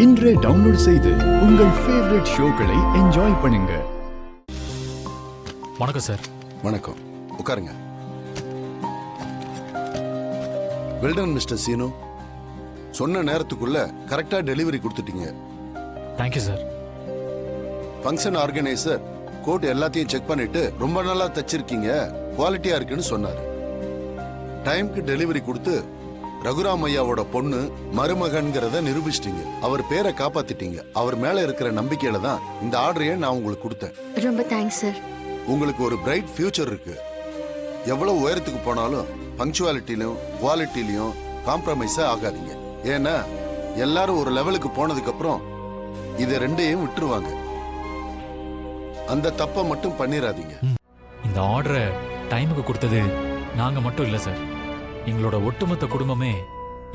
இன்றே டவுன்லோட் செய்து உங்கள் ஃபேவரட் ஷோக்களை என்ஜாய் பண்ணுங்க. வணக்கம் சார். வணக்கம், உட்காருங்க. வெல்டன் மிஸ்டர் சீனு, சொன்ன நேரத்துக்குள்ள கரெக்டா டெலிவரி கொடுத்துட்டீங்க. Thank you sir. ஃபங்க்ஷன் ஆர்கனைசர் கோட் எல்லாத்தையும் செக் பண்ணிட்டு ரொம்ப நல்லா தச்சிருக்கீங்க, குவாலிட்டியா இருக்குன்னு சொன்னாரு. டைம்க்கு டெலிவரி கொடுத்து ரகுராம் ஐயாவோட பொண்ணு மருமகன்கிறத நிரூபிச்சிட்டீங்க. அவர் பேரை காப்பாத்திட்டீங்க. அவர் மேல இருக்கிற நம்பிக்கையில தான் இந்த ஆர்டரையே நான் உங்களுக்கு கொடுத்தேன். ரொம்ப தேங்க்ஸ் சார். உங்களுக்கு ஒரு பிரைட் ஃபியூச்சர் இருக்கு. எவ்வளவு உயரத்துக்கு போனாலும் பங்க்சுவாலிட்டிலையும் குவாலிட்டிலையும் காம்ப்ரமைஸா ஆகாதீங்க. ஏன்னா எல்லாரும் ஒரு லெவலுக்கு போனதுக்கு அப்புறம் இதை ரெண்டையும் விட்டுருவாங்க. அந்த தப்பை மட்டும் பண்ணிராதீங்க. இந்த ஆர்டரை டைமுக்கு கொடுத்தது நாங்க மட்டும் இல்ல சார், எங்களோட ஒட்டுமொத்த குடும்பமே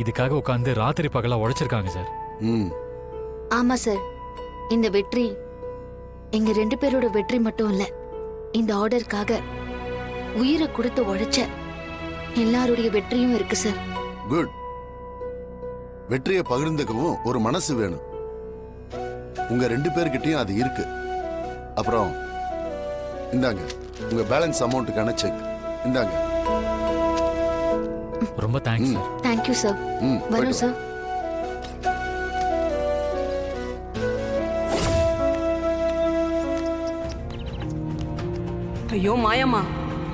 இதுக்காக உட்கார்ந்து ராத்திரி பகலா உழைச்சிருக்காங்க சார். ஆமா சார், இந்த வெற்றி எங்க 2 பேரோட வெற்றி மட்டும் இல்ல, இந்த ஆர்டருக்காக உயிரை கொடுத்து உழைச்ச எல்லாருடைய வெற்றியும் இருக்கு சார். குட். வெற்றியை பகிர்ந்துக்கவும் ஒரு மனசு வேணும். உங்க 2 பேர்கிட்டயும் அது இருக்கு. அப்புறம் இந்தாங்க உங்க பேலன்ஸ் அமௌண்ட்டுக்கான செக். இந்தாங்க. ரொம்ப தேங்க்ஸ் சார். Thank you sir. வரோம் சார். ஐயோ மாயம்மா,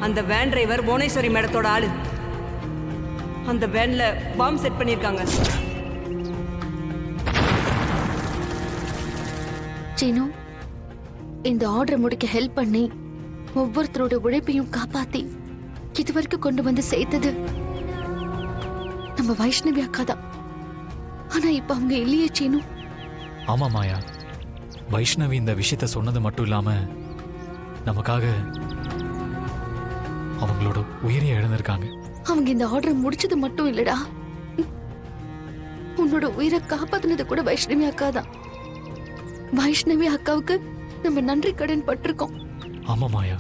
அந்த வேன் டிரைவர் புவனேஸ்வரி மேடத்தோட ஆளு. அந்த வேன்ல பாம் செட் பண்ணிருக்காங்க. சீனு, இந்த ஆர்டர் முடிக்க ஹெல்ப் பண்ணி ஒவ்வொருத்தரோட உழைப்பையும் காப்பாத்தி இதுவரைக்கும் கொண்டு வந்து சேர்த்தது நம்ம வைஷ்ணவி அக்கா தான். ஆனா இப்ப அவங்க இல்லையே சீனு. ஆமா மாயா, வைஷ்ணவி இந்த விஷயத்த சொன்னது மட்டும் இல்லாம நமக்காக அவங்களோட உயிரை இழந்திருக்காங்க. அவங்க இந்த ஆர்டர் முடிச்சது மட்டும் இல்லடா, உன்னோட உயிரை காப்பாத்தினது கூட வைஷ்ணவி அக்கா தான். வைஷ்ணவி அக்காவுக்கு நம்ம நன்றி கடன் பட்டிருக்கோம். ஆமா மாயா,